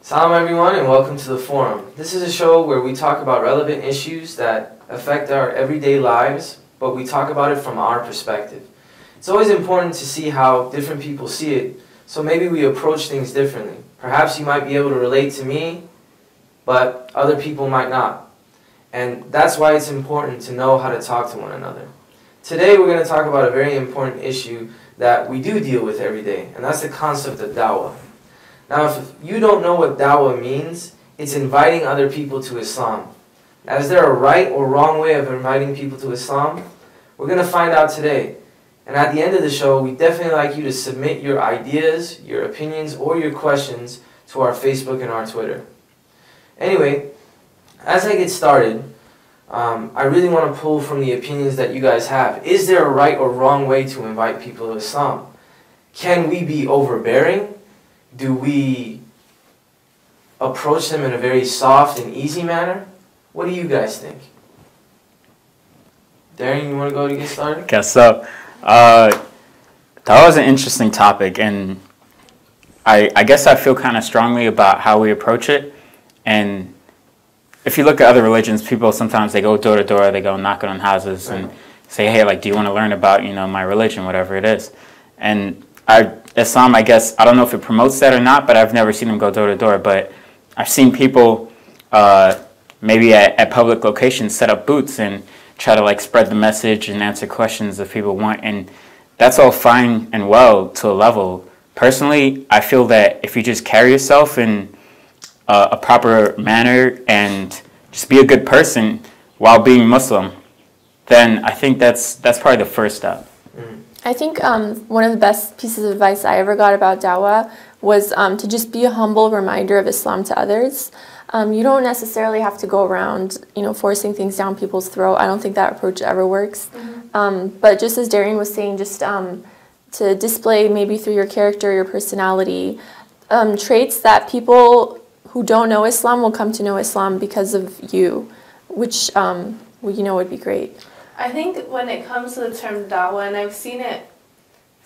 Salam everyone and welcome to the forum. This is a show where we talk about relevant issues that affect our everyday lives, but we talk about it from our perspective. It's always important to see how different people see it, so maybe we approach things differently. Perhaps you might be able to relate to me, but other people might not. And that's why it's important to know how to talk to one another. Today we're going to talk about a very important issue that we do deal with every day, and that's the concept of dawah. Now, if you don't know what dawah means, it's inviting other people to Islam. Now, is there a right or wrong way of inviting people to Islam? We're going to find out today. And at the end of the show, we'd definitely like you to submit your ideas, your opinions, or your questions to our Facebook and our Twitter. Anyway, as I get started, I really want to pull from the opinions that you guys have. Is there a right or wrong way to invite people to Islam? Can we be overbearing? Do we approach them in a very soft and easy manner? What do you guys think? Darian, you want to go to get started? Guess so. That was an interesting topic, and I guess I feel kind of strongly about how we approach it. And if you look at other religions, people sometimes they go door to door, they go knocking on houses and say, hey, like, do you want to learn about, my religion, whatever it is. And Islam, I guess, I don't know if it promotes that or not, but I've never seen them go door to door. But I've seen people maybe at public locations set up booths and try to like spread the message and answer questions that people want. And that's all fine and well to a level. Personally, I feel that if you just carry yourself in a proper manner and just be a good person while being Muslim, then I think that's probably the first step. I think one of the best pieces of advice I ever got about dawah was to just be a humble reminder of Islam to others. You don't necessarily have to go around, forcing things down people's throat. I don't think that approach ever works. But just as Darian was saying, just to display maybe through your character, your personality, traits that people who don't know Islam will come to know Islam because of you, which would be great. I think when it comes to the term dawah, and I've seen it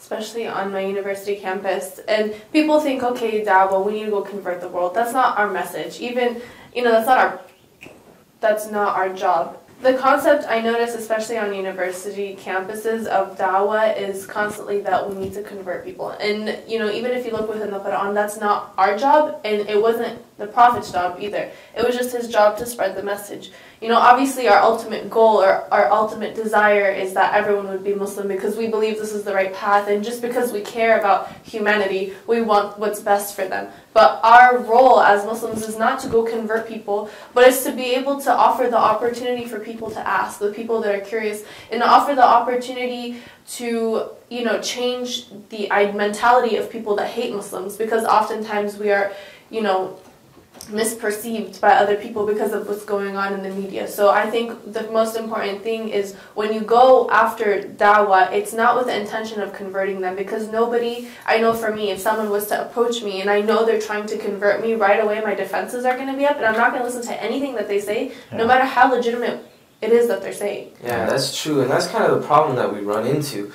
especially on my university campus, and people think, okay, dawah, we need to go convert the world. That's not our message. Even, that's not our job. The concept I notice, especially on university campuses of dawah, is constantly that we need to convert people. And, even if you look within the Quran, that's not our job, and it wasn't the Prophet's job either. It was just his job to spread the message. Obviously our ultimate goal or our ultimate desire is that everyone would be Muslim because we believe this is the right path, and just because we care about humanity, we want what's best for them. But our role as Muslims is not to go convert people, but it's to be able to offer the opportunity for people to ask, the people that are curious, and to offer the opportunity to, change the mentality of people that hate Muslims, because oftentimes we are, misperceived by other people because of what's going on in the media. So I think the most important thing is when you go after dawah, it's not with the intention of converting them, because I know for me, if someone was to approach me and I know they're trying to convert me, right away my defenses are going to be up, and I'm not going to listen to anything that they say, no matter how legitimate it is that they're saying. Yeah, that's true, and that's kind of the problem that we run into.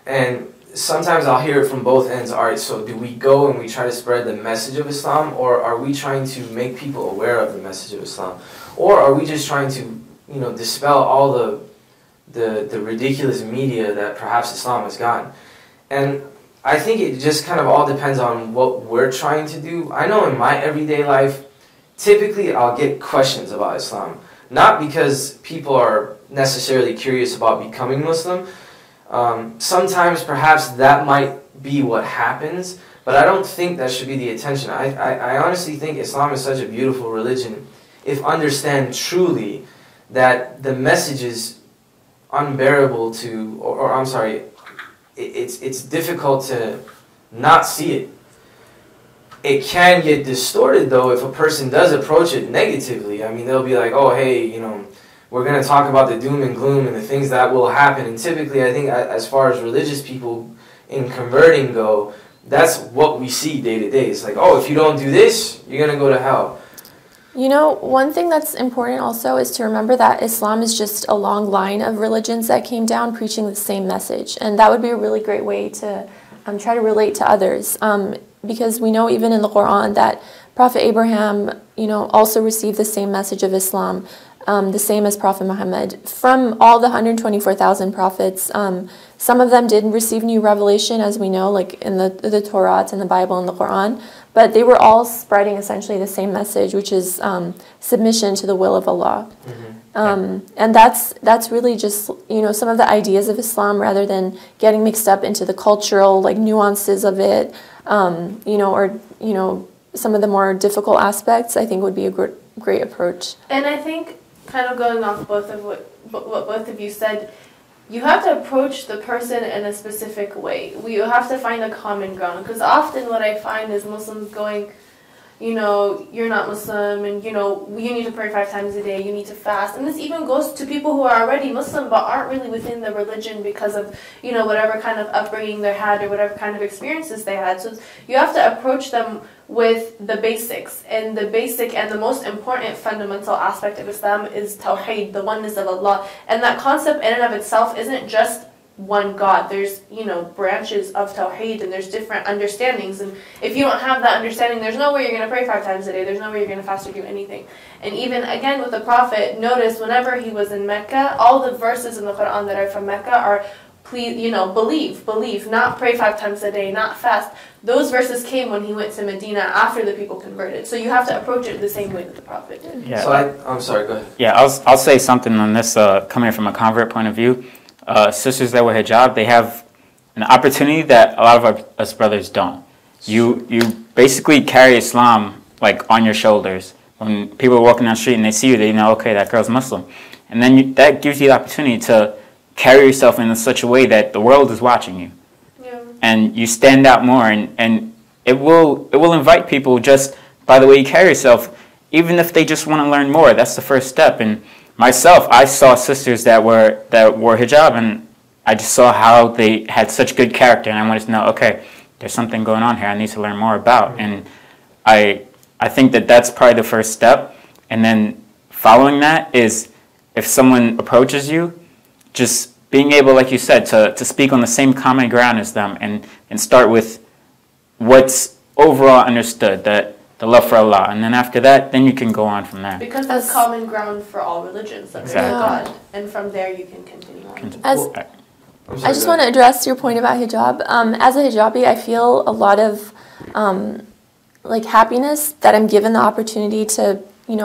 And sometimes I'll hear it from both ends. All right, so do we go and we try to spread the message of Islam, or are we trying to make people aware of the message of Islam? Or are we just trying to, dispel all the ridiculous media that perhaps Islam has gotten? And I think it just kind of all depends on what we're trying to do. I know in my everyday life, typically I'll get questions about Islam. Not because people are necessarily curious about becoming Muslim. Sometimes perhaps that might be what happens, but I don't think that should be the intention. I honestly think Islam is such a beautiful religion if understand truly that the message is unbearable to, or I'm sorry, it's difficult to not see it. It can get distorted though if a person does approach it negatively. I mean, they'll be like, oh hey, we're going to talk about the doom and gloom and the things that will happen. And typically, I think as far as religious people in converting go, that's what we see day to day. It's like, oh, if you don't do this, you're going to go to hell. One thing that's important also is to remember that Islam is just a long line of religions that came down preaching the same message. And that would be a really great way to try to relate to others. because we know even in the Quran that Prophet Abraham, also received the same message of Islam, the same as Prophet Muhammad. From all the 124,000 prophets, some of them did receive new revelation, as we know, like in the Torah and the Bible and the Quran, but they were all spreading essentially the same message, which is submission to the will of Allah. And that's really just, some of the ideas of Islam, rather than getting mixed up into the cultural nuances of it, or some of the more difficult aspects, I think would be a great approach. And I think, kind of going off both of what both of you said, you have to approach the person in a specific way. You have to find a common ground, because often what I find is Muslims going, you're not Muslim, and you need to pray 5 times a day, you need to fast. And this even goes to people who are already Muslim but aren't really within the religion because of, whatever kind of upbringing they had or whatever kind of experiences they had. So you have to approach them with the basics. And the basic and the most important fundamental aspect of Islam is Tawheed, the oneness of Allah. And that concept in and of itself isn't just one God. There's, branches of Tawheed, and there's different understandings. And if you don't have that understanding, there's no way you're going to pray 5 times a day. There's no way you're going to fast or do anything. And even, again, with the Prophet, notice whenever he was in Mecca, all the verses in the Quran that are from Mecca are, please, believe, not pray 5 times a day, not fast. Those verses came when he went to Medina after the people converted. So you have to approach it the same way that the Prophet did. Yeah. So I'm sorry, go ahead. Yeah, I'll say something on this coming from a convert point of view. Sisters that wear hijab, they have an opportunity that a lot of us brothers don't. You basically carry Islam on your shoulders. When people are walking down the street and they see you, they know, okay, that girl's Muslim. And then that gives you the opportunity to carry yourself in such a way that the world is watching you. Yeah. And you stand out more, and it will invite people just by the way you carry yourself, even if they just want to learn more. That's the first step. And myself, I saw sisters that wore hijab, and I just saw how they had such good character, and I wanted to know, okay, there's something going on here I need to learn more about. And I think that that's probably the first step. And then following that is, if someone approaches you, just being able, like you said, to speak on the same common ground as them, and start with what's overall understood, that the love for Allah, and then after that, then you can go on from there. Because that's common ground for all religions, that there's God, and from there you can continue on. I just want to address your point about hijab. As a hijabi, I feel a lot of happiness that I'm given the opportunity to,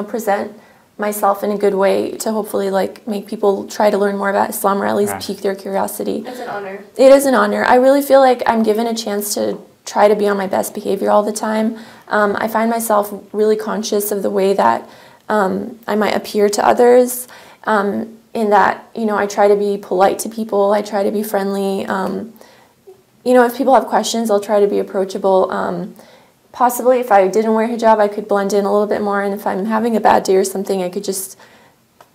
present myself in a good way, to hopefully make people try to learn more about Islam, or at least pique their curiosity. It's an honor. It is an honor. I really feel like I'm given a chance to try to be on my best behavior all the time. I find myself really conscious of the way that I might appear to others, in that, I try to be polite to people, I try to be friendly. If people have questions, I'll try to be approachable. Possibly, if I didn't wear hijab, I could blend in a little bit more, and if I'm having a bad day or something, I could just,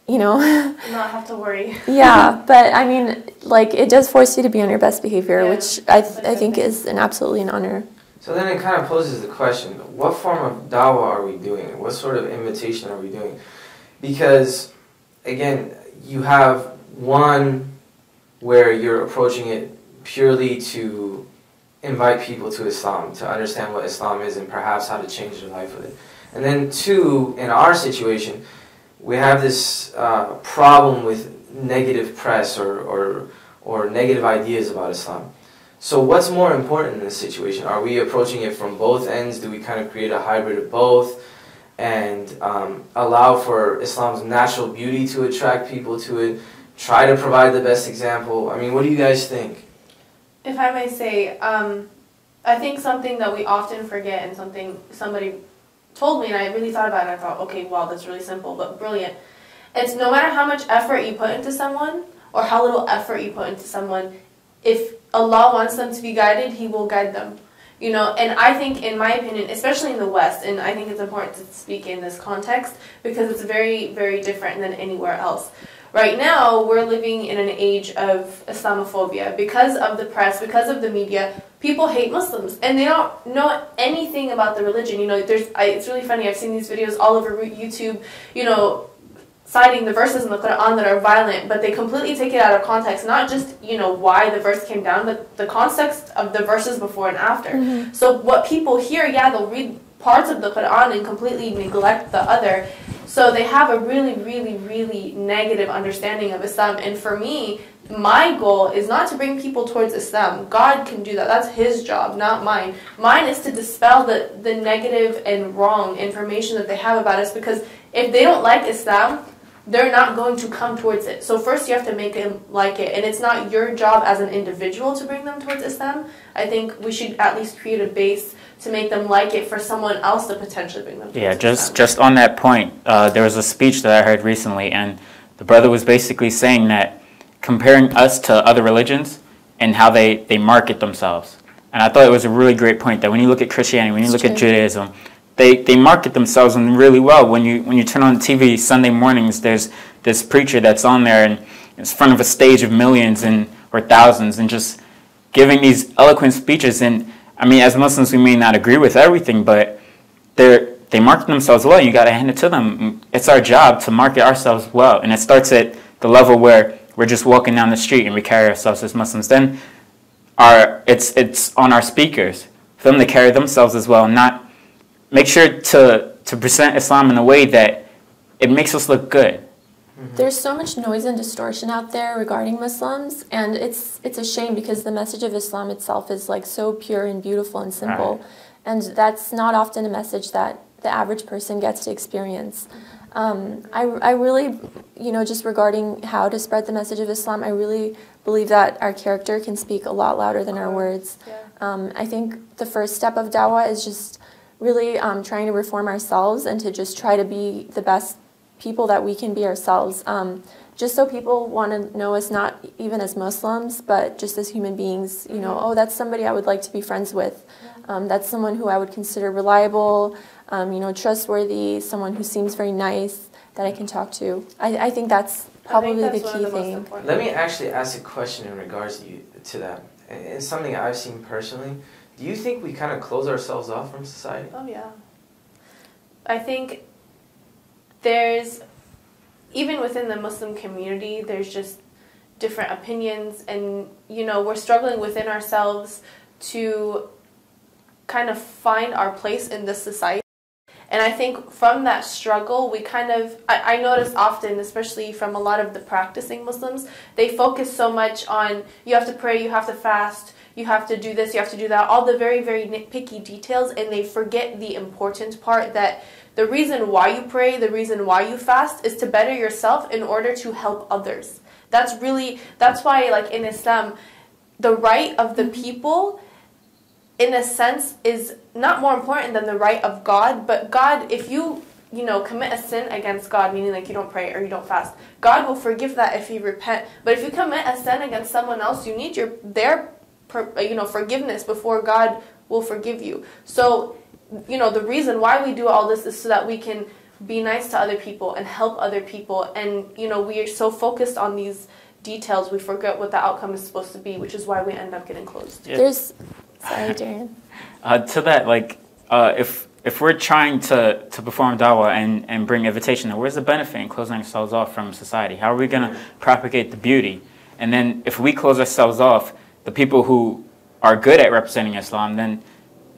not have to worry. Yeah, but I mean, it does force you to be on your best behavior, which I think is absolutely an honor. So then it kind of poses the question, what form of dawah are we doing? What sort of invitation are we doing? Because, again, you have one where you're approaching it purely to invite people to Islam, to understand what Islam is and perhaps how to change their life with it. And then 2, in our situation, we have this problem with negative press or negative ideas about Islam. So what's more important in this situation? Are we approaching it from both ends? Do we kind of create a hybrid of both and allow for Islam's natural beauty to attract people to it? Try to provide the best example? I mean, what do you guys think? If I may say, I think something that we often forget, and something somebody told me and I really thought about it, and I thought, okay, wow, that's really simple but brilliant. It's no matter how much effort you put into someone or how little effort you put into someone, if Allah wants them to be guided, He will guide them. And I think, in my opinion, especially in the West, and I think it's important to speak in this context because it's very, very different than anywhere else. Right now, we're living in an age of Islamophobia. Because of the press, because of the media, people hate Muslims, and they don't know anything about the religion. It's really funny, I've seen these videos all over YouTube, citing the verses in the Quran that are violent, but they completely take it out of context, not just, why the verse came down, but the context of the verses before and after. Mm-hmm. So what people hear, they'll read parts of the Quran and completely neglect the other. So they have a really, really, really negative understanding of Islam. And for me, my goal is not to bring people towards Islam. God can do that. That's His job, not mine. Mine is to dispel the negative and wrong information that they have about us, because if they don't like Islam, they're not going to come towards it. So first you have to make them like it. And it's not your job as an individual to bring them towards Islam. I think we should at least create a base to make them like it for someone else to potentially bring them towards Islam. Just on that point, there was a speech that I heard recently, and the brother was basically saying that, comparing us to other religions and how they market themselves. And I thought it was a really great point, that when you look at Christianity, when you look at Judaism, they market themselves really well. When you turn on TV Sunday mornings, there's this preacher that's on there and in front of a stage of millions or thousands and just giving these eloquent speeches. And I mean, as Muslims, we may not agree with everything, but they market themselves well. You got to hand it to them. It's our job to market ourselves well, and it starts at the level where we're just walking down the street and we carry ourselves as Muslims. Then it's on our speakers for them to carry themselves as well, and not make sure to present Islam in a way that it makes us look good. Mm-hmm. There's so much noise and distortion out there regarding Muslims, and it's a shame, because the message of Islam itself is like so pure and beautiful and simple, right. And that's not often a message that the average person gets to experience. I really, just regarding how to spread the message of Islam, I really believe that our character can speak a lot louder than our words. Yeah. I think the first step of dawah is just really trying to reform ourselves and to just try to be the best people that we can be ourselves. Just so people want to know us not even as Muslims, but just as human beings. Oh, that's somebody I would like to be friends with. That's someone who I would consider reliable, trustworthy, someone who seems very nice that I can talk to. I think that's probably the key thing. Let me actually ask a question in regards to that. It's something I've seen personally. Do you think we kind of close ourselves off from society? Oh, yeah. I think even within the Muslim community, there's just different opinions, and, we're struggling within ourselves to kind of find our place in this society. And I think from that struggle, we I notice often, especially from a lot of the practicing Muslims, they focus so much on, you have to pray, you have to fast, you have to do this, you have to do that, all the very, very nitpicky details, and they forget the important part, that the reason why you pray, the reason why you fast is to better yourself in order to help others. That's why, like in Islam, the right of the people, in a sense, is not more important than the right of God. But God, if you commit a sin against God, meaning like you don't pray or you don't fast, God will forgive that if you repent. But if you commit a sin against someone else, you need their forgiveness before God will forgive you. So, the reason why we do all this is so that we can be nice to other people and help other people. And, we are so focused on these details, we forget what the outcome is supposed to be, which is why we end up getting closed. Yeah. Sorry, Darian. To that, if we're trying to perform dawah and bring invitation, where's the benefit in closing ourselves off from society? How are we going to propagate the beauty? And then if we close ourselves off, the people who are good at representing Islam, then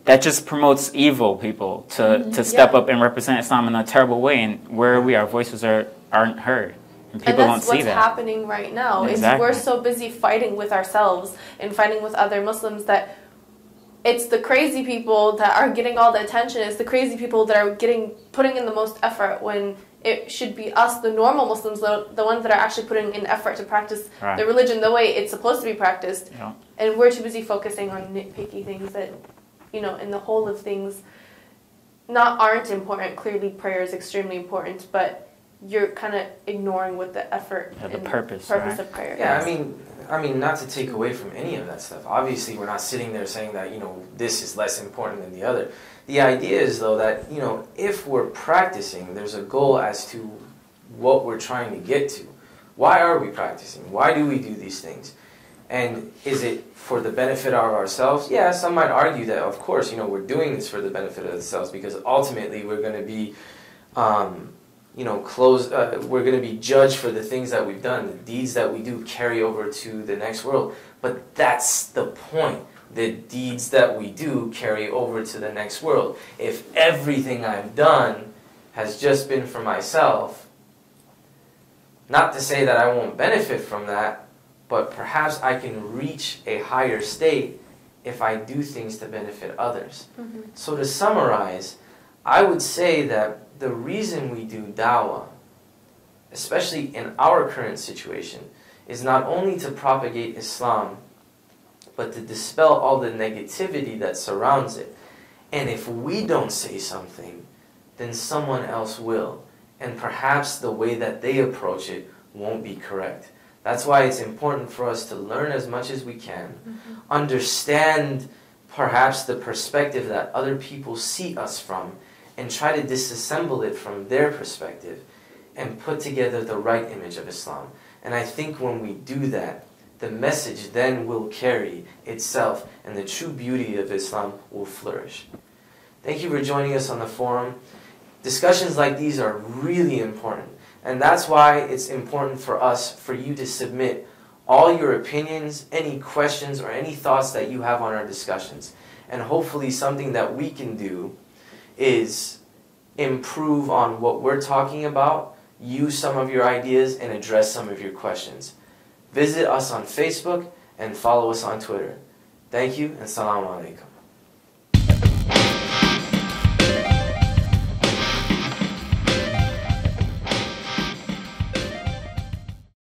that just promotes evil people to step up and represent Islam in a terrible way. And where our voices aren't heard. And people don't see that. And that's what's happening right now. Exactly. We're so busy fighting with ourselves and fighting with other Muslims that it's the crazy people that are getting all the attention. It's the crazy people that are putting in the most effort, when it should be us, the normal Muslims, the ones that are actually putting in effort to practice the religion the way it's supposed to be practiced. Yeah. And we're too busy focusing on nitpicky things that, in the whole of things, aren't important. Clearly, prayer is extremely important, but you're kind of ignoring what the effort and the purpose of prayer is. I mean, not to take away from any of that stuff. Obviously, we're not sitting there saying that, this is less important than the other. The idea is, though, that, if we're practicing, there's a goal as to what we're trying to get to. Why are we practicing? Why do we do these things? And is it for the benefit of ourselves? Yeah, some might argue that, of course, we're doing this for the benefit of ourselves, because ultimately we're going to be we're going to be judged for the things that we've done, the deeds that we do carry over to the next world. But that's the point. The deeds that we do carry over to the next world. If everything I've done has just been for myself, not to say that I won't benefit from that, but perhaps I can reach a higher state if I do things to benefit others. Mm-hmm. So to summarize, I would say that the reason we do dawah, especially in our current situation, is not only to propagate Islam, but to dispel all the negativity that surrounds it. And if we don't say something, then someone else will. And perhaps the way that they approach it won't be correct. That's why it's important for us to learn as much as we can, understand perhaps the perspective that other people see us from, and try to disassemble it from their perspective, and put together the right image of Islam. And I think when we do that, the message then will carry itself, and the true beauty of Islam will flourish. Thank you for joining us on the forum. Discussions like these are really important, and that's why it's important for us, for you to submit all your opinions, any questions, or any thoughts that you have on our discussions. And hopefully something that we can do is improve on what we're talking about, use some of your ideas, and address some of your questions. Visit us on Facebook and follow us on Twitter. Thank you, and Assalamu alaikum.